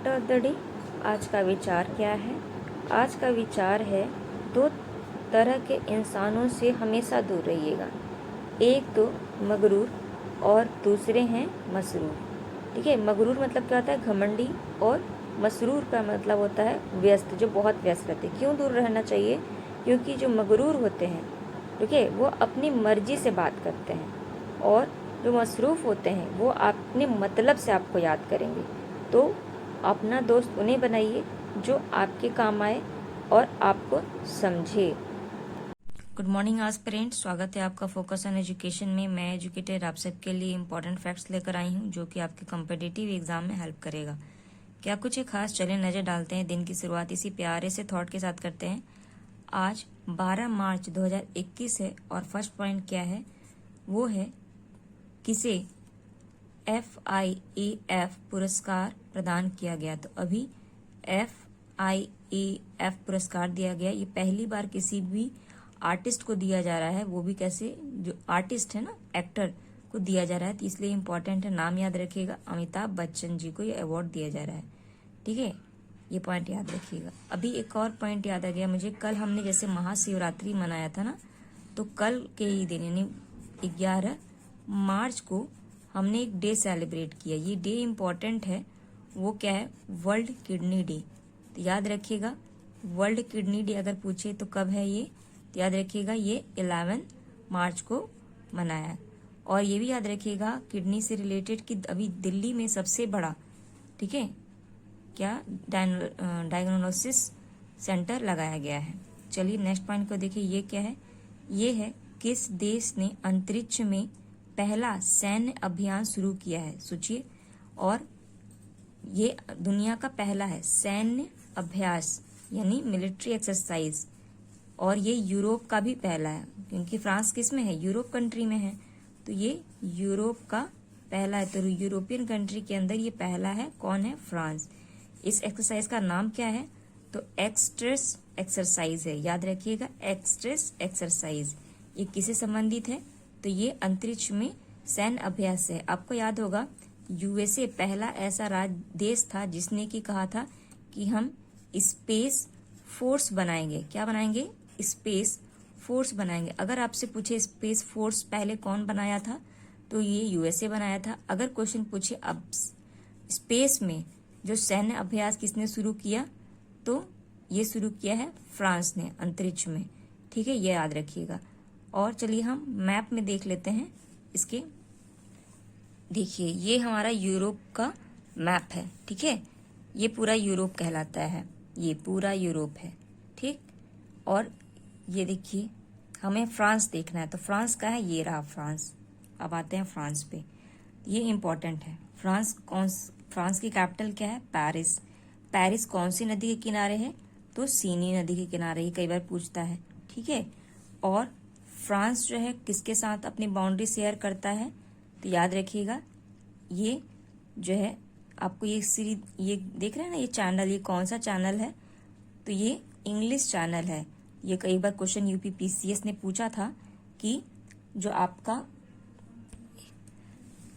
Coat of the day. आज का विचार क्या है? आज का विचार है, दो तरह के इंसानों से हमेशा दूर रहिएगा। एक तो मगरूर और दूसरे हैं मसरूर। ठीक है, मगरूर मतलब क्या होता है? घमंडी। और मसरूर का मतलब होता है व्यस्त, जो बहुत व्यस्त रहते हैं। क्यों दूर रहना चाहिए? क्योंकि जो मगरूर होते हैं, ठीक है, वो अपनी मर्जी से बात करते हैं, और जो मसरूफ़ होते हैं वो अपने मतलब से आपको याद करेंगे। तो अपना दोस्त उन्हें बनाइए जो आपके काम आए और आपको समझे। गुड मॉर्निंग एस्पिरेंट्स, स्वागत है आपका फोकस ऑन एजुकेशन में। मैं एजुकेटर आप सबके लिए इंपॉर्टेंट फैक्ट्स लेकर आई हूँ जो कि आपके कॉम्पिटिटिव एग्जाम में हेल्प करेगा। क्या कुछ है खास? चलिए नज़र डालते हैं। दिन की शुरुआत इसी प्यारे से थॉट के साथ करते हैं। आज 12 मार्च 2021 है और फर्स्ट पॉइंट क्या है? वो है किसे FIEF पुरस्कार प्रदान किया गया। तो अभी FIEF पुरस्कार दिया गया। ये पहली बार किसी भी आर्टिस्ट को दिया जा रहा है, वो भी कैसे? जो आर्टिस्ट है ना, एक्टर को दिया जा रहा है। तो इसलिए इम्पोर्टेंट है, नाम याद रखिएगा। अमिताभ बच्चन जी को ये अवार्ड दिया जा रहा है। ठीक है, ये पॉइंट याद रखिएगा। अभी एक और पॉइंट याद आ गया मुझे। कल हमने जैसे महाशिवरात्रि मनाया था ना, तो कल के ही दिन यानी 11 मार्च को हमने एक डे सेलिब्रेट किया। ये डे इम्पॉर्टेंट है। वो क्या है? World kidney day. तो याद रखिएगा, वर्ल्ड किडनी डे अगर पूछे तो कब है ये? तो याद रखिएगा ये 11 मार्च को मनाया है। और ये भी याद रखिएगा किडनी से रिलेटेड कि अभी दिल्ली में सबसे बड़ा, ठीक है, क्या डायग्नोसिस सेंटर लगाया गया है। चलिए नेक्स्ट पॉइंट को देखिए। ये क्या है? ये है किस देश ने अंतरिक्ष में पहला सैन्य अभियान शुरू किया है? सोचिए। और ये दुनिया का पहला है सैन्य अभ्यास यानी मिलिट्री एक्सरसाइज। और ये यूरोप का भी पहला है, क्योंकि फ्रांस किस में है? यूरोप कंट्री में है। तो ये यूरोप का पहला है। तो यूरोपियन कंट्री के अंदर ये पहला है। कौन है? फ्रांस। इस एक्सरसाइज का नाम क्या है? तो एक्सट्रेस एक्सरसाइज है। याद रखिएगा, एक्सट्रेस एक्सरसाइज। ये किससे संबंधित है? तो ये अंतरिक्ष में सैन्य अभ्यास है। आपको याद होगा USA पहला ऐसा देश था जिसने की कहा था कि हम स्पेस फोर्स बनाएंगे। क्या बनाएंगे? स्पेस फोर्स बनाएंगे। अगर आपसे पूछे स्पेस फोर्स पहले कौन बनाया था, तो ये USA बनाया था। अगर क्वेश्चन पूछे अब स्पेस में जो सैन्य अभ्यास किसने शुरू किया, तो ये शुरू किया है फ्रांस ने अंतरिक्ष में। ठीक है, ये याद रखिएगा। और चलिए हम मैप में देख लेते हैं इसके। देखिए, ये हमारा यूरोप का मैप है। ठीक है, ये पूरा यूरोप कहलाता है। ये पूरा यूरोप है। ठीक, और ये देखिए हमें फ्रांस देखना है। तो फ्रांस का है, ये रहा फ्रांस। अब आते हैं फ्रांस पे। ये इम्पोर्टेंट है। फ्रांस की कैपिटल क्या है? पेरिस। पेरिस कौन सी नदी के किनारे है? तो सीनी नदी के किनारे। ये कई बार पूछता है। ठीक है, और फ्रांस जो है किसके साथ अपनी बाउंड्री शेयर करता है? तो याद रखिएगा, ये जो है आपको ये सीरीज, ये देख रहे हैं ना, ये चैनल, ये कौन सा चैनल है? तो ये इंग्लिश चैनल है। ये कई बार क्वेश्चन UPPCS ने पूछा था कि जो आपका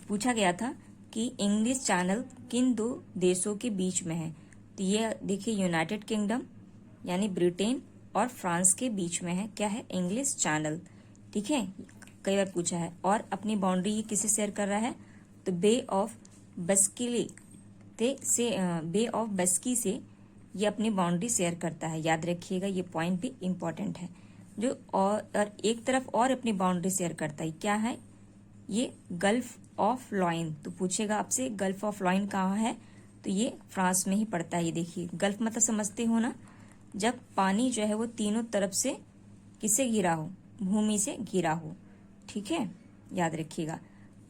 पूछा गया था कि इंग्लिश चैनल किन दो देशों के बीच में है। तो ये देखिए यूनाइटेड किंगडम यानी ब्रिटेन और फ्रांस के बीच में है। क्या है? English channel. ठीक है, कई बार पूछा है। और अपनी बाउंड्री ये किसे शेयर कर रहा है? तो बे ऑफ बस्की से ये अपनी बाउंड्री शेयर करता है। याद रखिएगा, ये पॉइंट भी इम्पोर्टेंट है। जो और एक तरफ और अपनी बाउंड्री शेयर करता है। क्या है? ये गल्फ ऑफ लॉइन। तो पूछेगा आपसे गल्फ ऑफ लॉइन कहाँ है? तो ये फ्रांस में ही पड़ता है। ये देखिए, गल्फ मतलब समझते हो ना, जब पानी जो है वो तीनों तरफ से किससे घिरा हो? भूमि से घिरा हो। ठीक है, याद रखिएगा।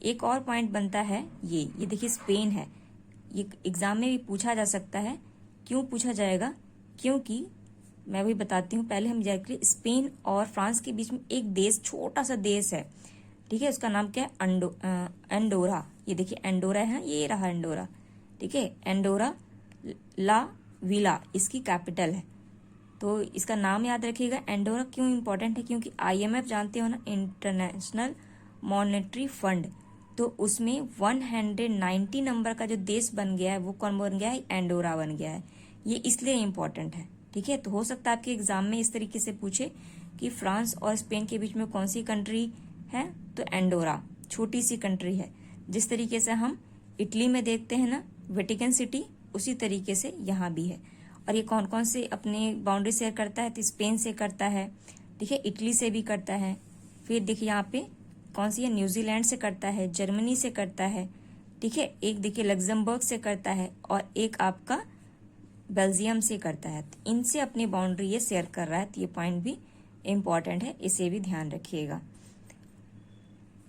एक और पॉइंट बनता है ये देखिए स्पेन है। ये एग्जाम में भी पूछा जा सकता है। क्यों पूछा जाएगा? क्योंकि मैं भी बताती हूँ। पहले हम एग्जैक्टली स्पेन और फ्रांस के बीच में एक देश, छोटा सा देश है। ठीक है, उसका नाम क्या है? एंडोरा। ये देखिए एंडोरा है, ये रहा एंडोरा। ठीक है, एंडोरा ला विला इसकी कैपिटल है। तो इसका नाम याद रखिएगा। एंडोरा क्यों इंपॉर्टेंट है? क्योंकि IMF जानते हो ना, इंटरनेशनल मॉनेटरी फंड, तो उसमें 190 नंबर का जो देश बन गया है वो कौन बन गया है, एंडोरा बन गया है। ये इसलिए इम्पोर्टेंट है, ठीक है। तो हो सकता है आपके एग्जाम में इस तरीके से पूछे कि फ्रांस और स्पेन के बीच में कौन सी कंट्री है, तो एंडोरा छोटी सी कंट्री है। जिस तरीके से हम इटली में देखते हैं ना वेटिकन सिटी, उसी तरीके से यहाँ भी है। और ये कौन कौन से अपने बाउंड्री शेयर करता है, तो स्पेन से करता है, ठीक है, इटली से भी करता है। फिर देखिए यहाँ पे कौन सी है, न्यूजीलैंड से करता है, जर्मनी से करता है, ठीक है, एक देखिए लग्जमबर्ग से करता है, और एक आपका बेल्जियम से करता है। तो इनसे अपनी बाउंड्री ये शेयर कर रहा है। तो ये पॉइंट भी इम्पॉर्टेंट है, इसे भी ध्यान रखिएगा।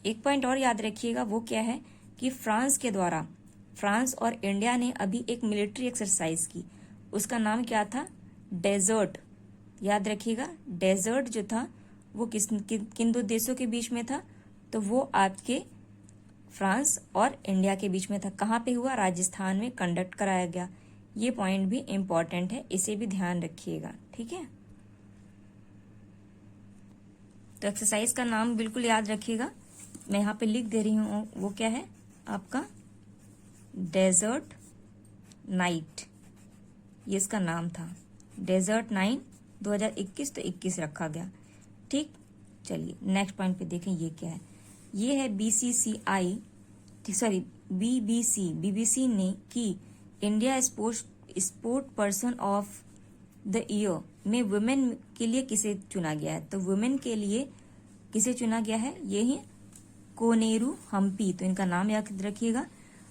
एक पॉइंट और याद रखिएगा, वो क्या है कि फ्रांस के द्वारा फ्रांस और इंडिया ने अभी एक मिलिट्री एक्सरसाइज की, उसका नाम क्या था, डेजर्ट। याद रखिएगा, डेजर्ट जो था वो किन दो देशों के बीच में था, तो वो आपके फ्रांस और इंडिया के बीच में था। कहाँ पे हुआ, राजस्थान में कंडक्ट कराया गया। ये पॉइंट भी इम्पोर्टेंट है, इसे भी ध्यान रखिएगा, ठीक है। तो एक्सरसाइज का नाम बिल्कुल याद रखिएगा, मैं यहाँ पे लिख दे रही हूँ, वो क्या है आपका डेजर्ट नाइट, ये इसका नाम था, डेजर्ट नाइट 2021, तो 21 रखा गया, ठीक। चलिए नेक्स्ट पॉइंट पे देखें, ये क्या है, ये है बीबीसी ने की India sport person of the year में वुमेन के लिए किसे चुना गया है। तो वुमेन के लिए किसे चुना गया है, ये है कोनेरू हम्पी। तो इनका नाम याद रखिएगा।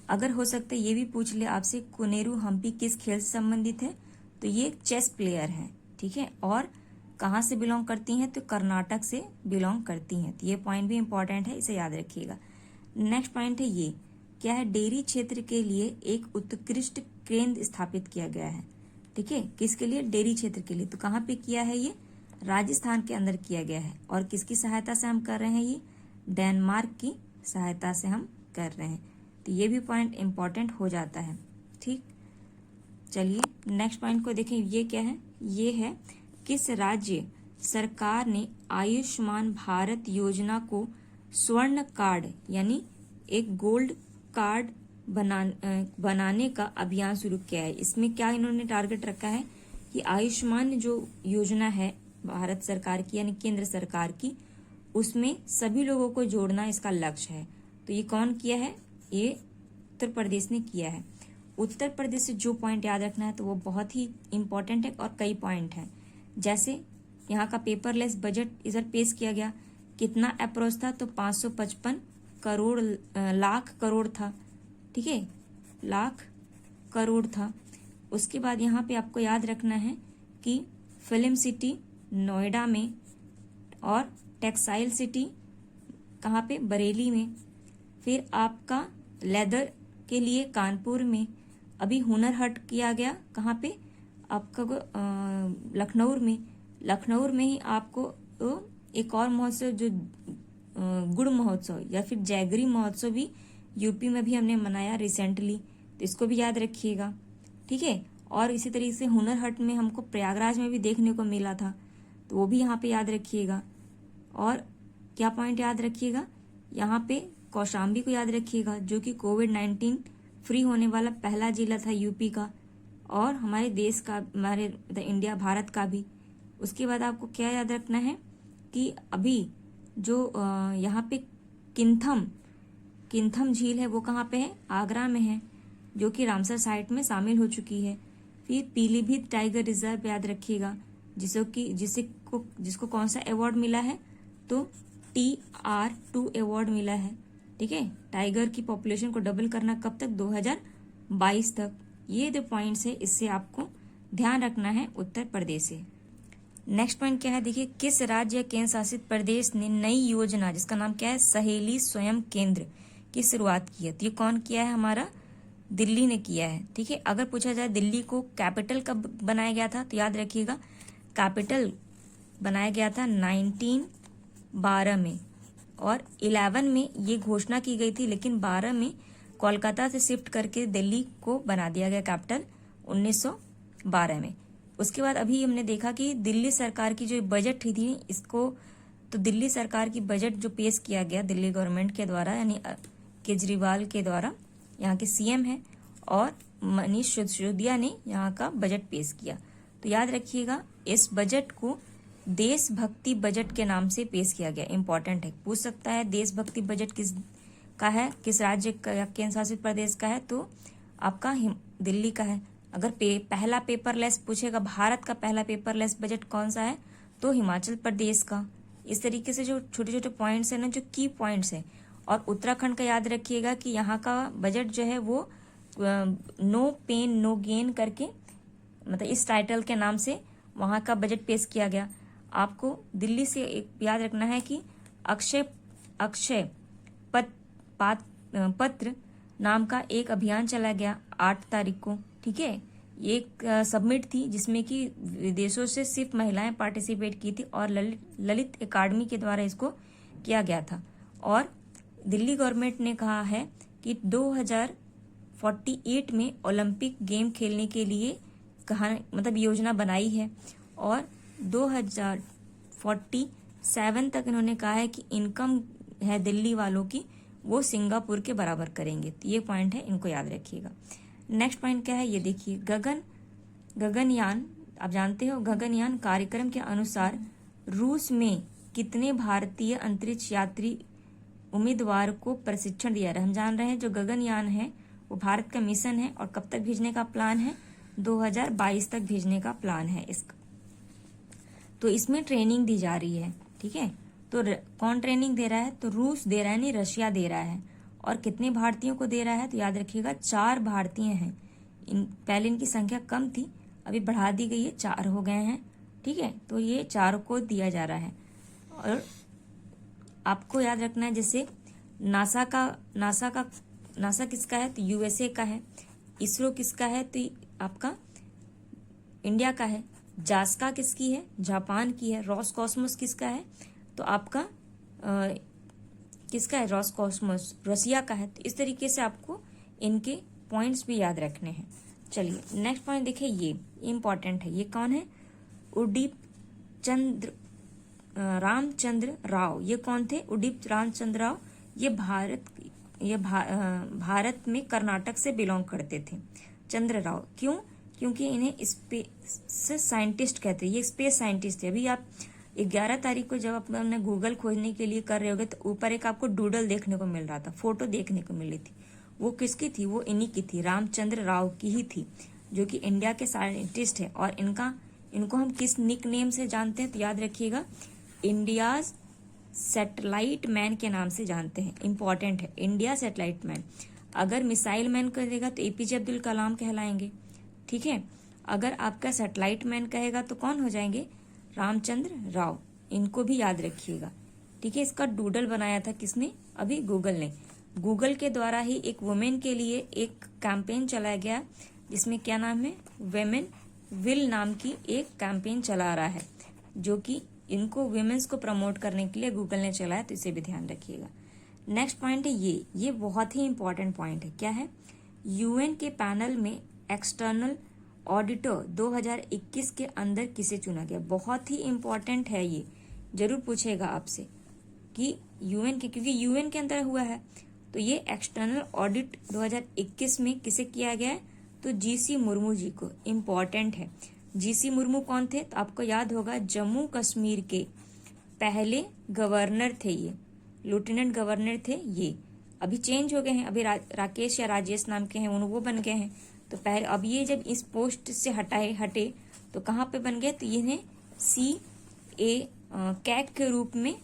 अगर हो सकता है ये भी पूछ ले आपसे, कोनेरू हम्पी किस खेल से संबंधित है, तो ये चेस प्लेयर है, ठीक है, और कहाँ से बिलोंग करती हैं, तो कर्नाटक से बिलोंग करती हैं। तो ये पॉइंट भी इंपॉर्टेंट है, इसे याद रखिएगा। नेक्स्ट पॉइंट है, ये क्या है, डेयरी क्षेत्र के लिए एक उत्कृष्ट केंद्र स्थापित किया गया है, ठीक है, किसके लिए, डेयरी क्षेत्र के लिए। तो कहाँ पे किया है, ये राजस्थान के अंदर किया गया है। और किसकी सहायता से हम कर रहे हैं, ये डेनमार्क की सहायता से हम कर रहे हैं। तो ये भी पॉइंट इंपॉर्टेंट हो जाता है, ठीक। चलिए नेक्स्ट पॉइंट को देखें, ये क्या है, ये है किस राज्य सरकार ने आयुष्मान भारत योजना को स्वर्ण कार्ड यानी एक गोल्ड कार्ड बनाने का अभियान शुरू किया है। इसमें क्या इन्होंने टारगेट रखा है कि आयुष्मान जो योजना है भारत सरकार की यानी केंद्र सरकार की, उसमें सभी लोगों को जोड़ना इसका लक्ष्य है। तो ये कौन किया है, ये उत्तर प्रदेश ने किया है। उत्तर प्रदेश से जो पॉइंट याद रखना है तो वो बहुत ही इंपॉर्टेंट है और कई पॉइंट हैं। जैसे यहाँ का पेपरलेस बजट इधर पेश किया गया, कितना अप्रोच था, तो 555 करोड़ लाख करोड़ था, ठीक है, लाख करोड़ था। उसके बाद यहाँ पे आपको याद रखना है कि फिल्म सिटी नोएडा में और टेक्सटाइल सिटी कहाँ पे, बरेली में। फिर आपका लेदर के लिए कानपुर में। अभी हुनर हट किया गया कहाँ पे, आपका लखनऊ में ही आपको एक और महोत्सव जो गुड़ महोत्सव या फिर जैगरी महोत्सव भी यूपी में भी हमने मनाया रिसेंटली, तो इसको भी याद रखिएगा, ठीक है। और इसी तरीके से हुनर हट में हमको प्रयागराज में भी देखने को मिला था, तो वो भी यहाँ पे याद रखिएगा। और क्या पॉइंट याद रखिएगा, यहाँ पे कौशाम्बी को याद रखिएगा, जो कि कोविड-19 फ्री होने वाला पहला जिला था यूपी का और हमारे देश का, हमारे इंडिया भारत का भी। उसके बाद आपको क्या याद रखना है कि अभी जो यहाँ पे किंथम झील है वो कहाँ पे है, आगरा में है, जो कि रामसर साइट में शामिल हो चुकी है। फिर पीलीभीत टाइगर रिजर्व याद रखिएगा, जिसको कौन सा अवार्ड मिला है, तो TR2 अवार्ड मिला है, ठीक है। टाइगर की पॉपुलेशन को डबल करना कब तक, 2022 तक। ये जो पॉइंट्स है इससे आपको ध्यान रखना है उत्तर प्रदेश से। नेक्स्ट पॉइंट क्या है, देखिए किस राज्य या केंद्र शासित प्रदेश ने नई योजना जिसका नाम क्या है, सहेली स्वयं केंद्र की शुरुआत की है। तो ये कौन किया है, हमारा दिल्ली ने किया है, ठीक है। अगर पूछा जाए दिल्ली को कैपिटल कब बनाया गया था, तो याद रखिएगा कैपिटल बनाया गया था 1912 में और 11 में ये घोषणा की गई थी, लेकिन 12 में कोलकाता से शिफ्ट करके दिल्ली को बना दिया गया कैपिटल 1912 में। उसके बाद अभी हमने देखा कि दिल्ली सरकार की जो बजट थी इसको, तो दिल्ली सरकार की बजट जो पेश किया गया दिल्ली गवर्नमेंट के द्वारा यानी केजरीवाल के द्वारा, यहाँ के सीएम है, और मनीष सिसोदिया ने यहाँ का बजट पेश किया। तो याद रखिएगा इस बजट को देशभक्ति बजट के नाम से पेश किया गया। इंपॉर्टेंट है, पूछ सकता है देशभक्ति बजट किस का है, किस राज्य का या केंद्र शासित प्रदेश का है, तो आपका दिल्ली का है। अगर पहला पेपरलेस पूछेगा भारत का पहला पेपरलेस बजट कौन सा है, तो हिमाचल प्रदेश का। इस तरीके से जो छोटे छोटे पॉइंट्स है ना, जो की पॉइंट्स है। और उत्तराखंड का याद रखिएगा कि यहाँ का बजट जो है वो नो पेन नो गेन करके, मतलब इस टाइटल के नाम से वहाँ का बजट पेश किया गया। आपको दिल्ली से एक याद रखना है कि अक्षय पत्र नाम का एक अभियान चला गया 8 तारीख को, ठीक है। ये एक सबमिट थी जिसमें कि विदेशों से सिर्फ महिलाएं पार्टिसिपेट की थी और ललित एकेडमी के द्वारा इसको किया गया था। और दिल्ली गवर्नमेंट ने कहा है कि 2048 में ओलंपिक गेम खेलने के लिए मतलब योजना बनाई है, और 2047 तक इन्होंने कहा है कि इनकम है दिल्ली वालों की वो सिंगापुर के बराबर करेंगे। तो ये पॉइंट है, इनको याद रखिएगा। नेक्स्ट पॉइंट क्या है, ये देखिए गगनयान। आप जानते हो गगनयान कार्यक्रम के अनुसार रूस में कितने भारतीय अंतरिक्ष यात्री उम्मीदवार को प्रशिक्षण दिया रहा है। हम जान रहे हैं जो गगनयान है वो भारत का मिशन है, और कब तक भेजने का प्लान है, 2022 तक भेजने का प्लान है इसका। तो इसमें ट्रेनिंग दी जा रही है, ठीक है। तो कौन ट्रेनिंग दे रहा है, तो रूस दे रहा है, नहीं रशिया दे रहा है। और कितने भारतीयों को दे रहा है, तो याद रखिएगा 4 भारतीय हैं। पहले इनकी संख्या कम थी, अभी बढ़ा दी गई है, 4 हो गए हैं, ठीक है। तो ये 4 को दिया जा रहा है। और आपको याद रखना है जैसे नासा किसका है, तो यूएसए का है। इसरो किसका है, तो आपका इंडिया का है। जास्का किसकी है, जापान की है। रॉसकॉस्मोस किसका है, तो आपका किसका है, रॉसकॉस्मोस रसिया का है। तो इस तरीके से आपको इनके पॉइंट्स भी याद रखने हैं। चलिए नेक्स्ट पॉइंट देखिए, ये इंपॉर्टेंट है। ये कौन है, उडिप रामचंद्र राव। ये कौन थे, उडिप रामचंद्र राव। ये भारत में कर्नाटक से बिलोंग करते थे। चंद्र राव क्यों, क्योंकि इन्हें स्पेस साइंटिस्ट कहते हैं। ये स्पेस साइंटिस्ट थे। अभी आप 11 तारीख को जब अपने गूगल खोजने के लिए कर रहे होगे तो ऊपर एक आपको डूडल देखने को मिल रहा था, फोटो देखने को मिल रही थी। वो किसकी थी, वो इन्हीं की थी, रामचंद्र राव की ही थी, जो कि इंडिया के साइंटिस्ट है। और इनको हम किस निक नेम से जानते हैं, तो याद रखिएगा इंडिया सैटेलाइट मैन के नाम से जानते हैं। इंपॉर्टेंट है, इंडिया सैटेलाइट मैन। अगर मिसाइल मैन करेगा तो एपीजे अब्दुल कलाम कहलाएंगे, ठीक है। अगर आपका सैटेलाइट मैन कहेगा तो कौन हो जाएंगे, रामचंद्र राव। इनको भी याद रखिएगा, ठीक है। इसका डूडल बनाया था किसने, अभी गूगल ने। गूगल के द्वारा ही एक वुमेन के लिए एक कैंपेन चलाया गया, जिसमें क्या नाम है, वेमेन विल नाम की एक कैंपेन चला रहा है, जो कि इनको वुमेन्स को प्रमोट करने के लिए गूगल ने चलाया। तो इसे भी ध्यान रखिएगा। नेक्स्ट पॉइंट है ये बहुत ही इंपॉर्टेंट पॉइंट है। क्या है, यूएन के पैनल में एक्सटर्नल ऑडिटर 2021 के अंदर किसे चुना गया। बहुत ही इंपॉर्टेंट है, ये जरूर पूछेगा आपसे कि यूएन के, क्योंकि यूएन के अंदर हुआ है। तो ये एक्सटर्नल ऑडिट 2021 में किसे किया गया है, तो जीसी मुर्मू जी को। इम्पॉर्टेंट है। जीसी मुर्मू कौन थे, तो आपको याद होगा जम्मू कश्मीर के पहले गवर्नर थे, ये लेफ्टिनेंट गवर्नर थे। ये अभी चेंज हो गए हैं, अभी राकेश या राजेश नाम के हैं, वो बन गए हैं। तो पहले अब ये जब इस पोस्ट से हटे तो कहाँ पे बन गए, तो इन्हें कैग के रूप में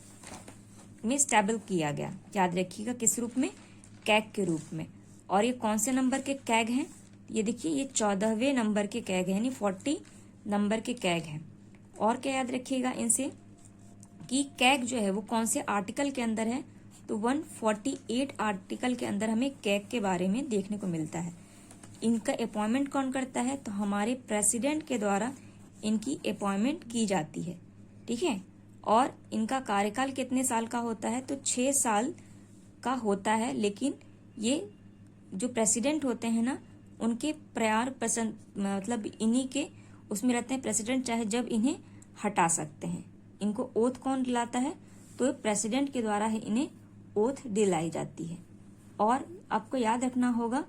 स्टेबल किया गया। याद रखिएगा किस रूप में, कैग के रूप में। और ये कौन से नंबर के कैग हैं, ये देखिए ये 14वें नंबर के कैग है, यानी 40 नंबर के कैग हैं। और क्या याद रखिएगा इनसे कि कैग जो है वो कौन से आर्टिकल के अंदर है, तो 148 आर्टिकल के अंदर हमें कैग के बारे में देखने को मिलता है। इनका अपॉइंटमेंट कौन करता है, तो हमारे प्रेसिडेंट के द्वारा इनकी अपॉइंटमेंट की जाती है, ठीक है। और इनका कार्यकाल कितने साल का होता है, तो 6 साल का होता है। लेकिन ये जो प्रेसिडेंट होते हैं ना, उनके प्यार पसंद, मतलब इन्हीं के उसमें रहते हैं प्रेसिडेंट, चाहे जब इन्हें हटा सकते हैं। इनको ओथ कौन दिलाता है, तो प्रेसिडेंट के द्वारा ही इन्हें ओथ दिलाई जाती है। और आपको याद रखना होगा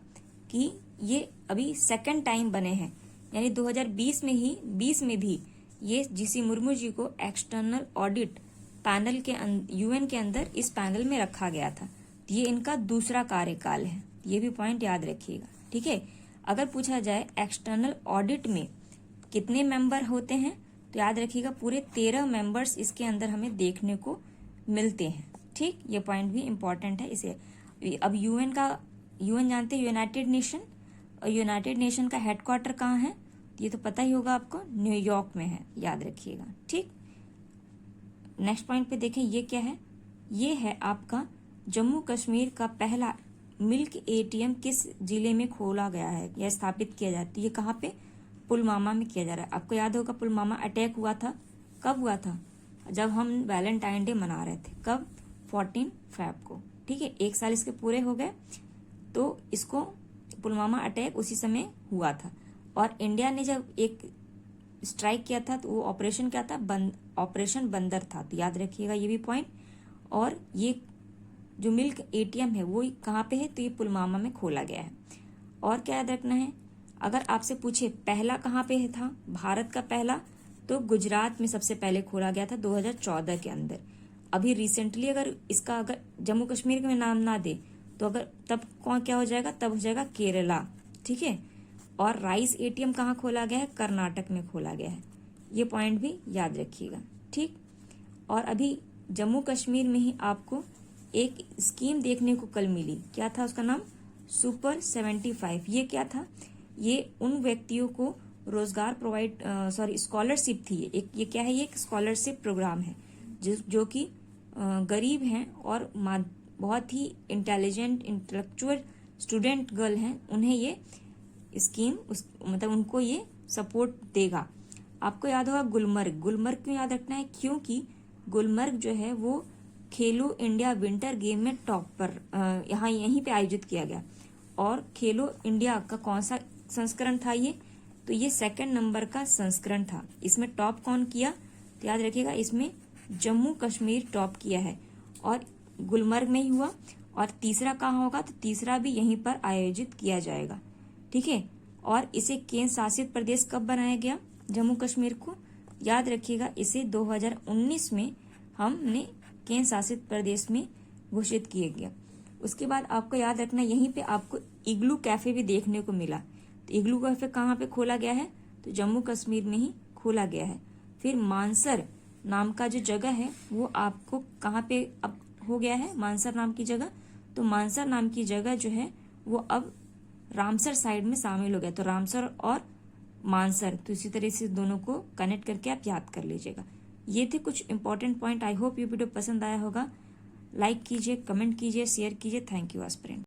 कि ये अभी सेकंड टाइम बने हैं, यानी 2020 में ही 20 में भी ये जीसी मुर्मू जी को एक्सटर्नल ऑडिट पैनल के यूएन के अंदर इस पैनल में रखा गया था। ये इनका दूसरा कार्यकाल है, ये भी पॉइंट याद रखिएगा, ठीक है। अगर पूछा जाए एक्सटर्नल ऑडिट में कितने मेंबर होते हैं, तो याद रखिएगा पूरे 13 मेंबर्स इसके अंदर हमें देखने को मिलते हैं, ठीक। ये पॉइंट भी इंपॉर्टेंट है इसे। अब यूएन जानते हैं यूनाइटेड नेशन, और यूनाइटेड नेशन का हेडक्वार्टर कहाँ है, ये तो पता ही होगा आपको, न्यूयॉर्क में है, याद रखिएगा, ठीक। नेक्स्ट पॉइंट पे देखें, ये क्या है, ये है आपका जम्मू कश्मीर का पहला मिल्क एटीएम किस जिले में खोला गया है या स्थापित किया जाता है। ये कहाँ पे, पुलवामा में किया जा रहा है। आपको याद होगा पुलवामा अटैक हुआ था, कब हुआ था, जब हम वैलेंटाइन डे मना रहे थे, कब, 14 फ़रवरी को, ठीक है। 1 साल इसके पूरे हो गए, तो इसको पुलवामा अटैक उसी समय हुआ था। और इंडिया ने जब एक स्ट्राइक किया था तो वो ऑपरेशन क्या था, ऑपरेशन बंदर था, तो याद रखिएगा ये भी पॉइंट। और ये जो मिल्क एटीएम है वो कहाँ पे है, तो ये पुलवामा में खोला गया है। और क्या याद रखना है, अगर आपसे पूछे पहला कहाँ पे था भारत का पहला, तो गुजरात में सबसे पहले खोला गया था 2014 के अंदर। अभी रिसेंटली अगर इसका अगर जम्मू कश्मीर में नाम ना दे तो अगर तब कौन क्या हो जाएगा, तब हो जाएगा केरला, ठीक है। और राइस एटीएम कहाँ खोला गया है, कर्नाटक में खोला गया है, ये पॉइंट भी याद रखिएगा, ठीक। और अभी जम्मू कश्मीर में ही आपको एक स्कीम देखने को कल मिली, क्या था उसका नाम, सुपर 75। ये क्या था, ये उन व्यक्तियों को रोजगार प्रोवाइड स्कॉलरशिप थी। ये क्या है, ये एक स्कॉलरशिप प्रोग्राम है जो कि गरीब हैं और बहुत ही इंटेलिजेंट इंटेलेक्चुअल स्टूडेंट गर्ल हैं, उन्हें ये स्कीम मतलब उनको ये सपोर्ट देगा। आपको याद होगा गुलमर्ग क्यों याद रखना है, क्योंकि गुलमर्ग जो है वो खेलो इंडिया विंटर गेम में टॉप पर यहीं पे आयोजित किया गया। और खेलो इंडिया का कौन सा संस्करण था ये, तो ये 2nd नंबर का संस्करण था। इसमें टॉप कौन किया, तो याद रखिएगा इसमें जम्मू कश्मीर टॉप किया है और गुलमर्ग में ही हुआ। और तीसरा कहाँ होगा, तो तीसरा भी यहीं पर आयोजित किया जाएगा, ठीक है। और इसे केंद्र शासित प्रदेश कब बनाया गया, जम्मू कश्मीर को, याद रखिएगा इसे 2019 में हमने केंद्र शासित प्रदेश में घोषित किया गया। उसके बाद आपको याद रखना यहीं पे आपको इग्लू कैफे भी देखने को मिला। तो इग्लू कैफे कहाँ पे खोला गया है, तो जम्मू कश्मीर में ही खोला गया है। फिर मानसर नाम का जो जगह है वो आपको कहाँ पे अब हो गया है, मानसर नाम की जगह, तो मानसर नाम की जगह जो है वो अब रामसर साइड में शामिल हो गया। तो रामसर और मानसर, तो इसी तरह से दोनों को कनेक्ट करके आप याद कर लीजिएगा। ये थे कुछ इंपॉर्टेंट पॉइंट। आई होप ये वीडियो पसंद आया होगा। लाइक कीजिए, कमेंट कीजिए, शेयर कीजिए। Thank you aspirant.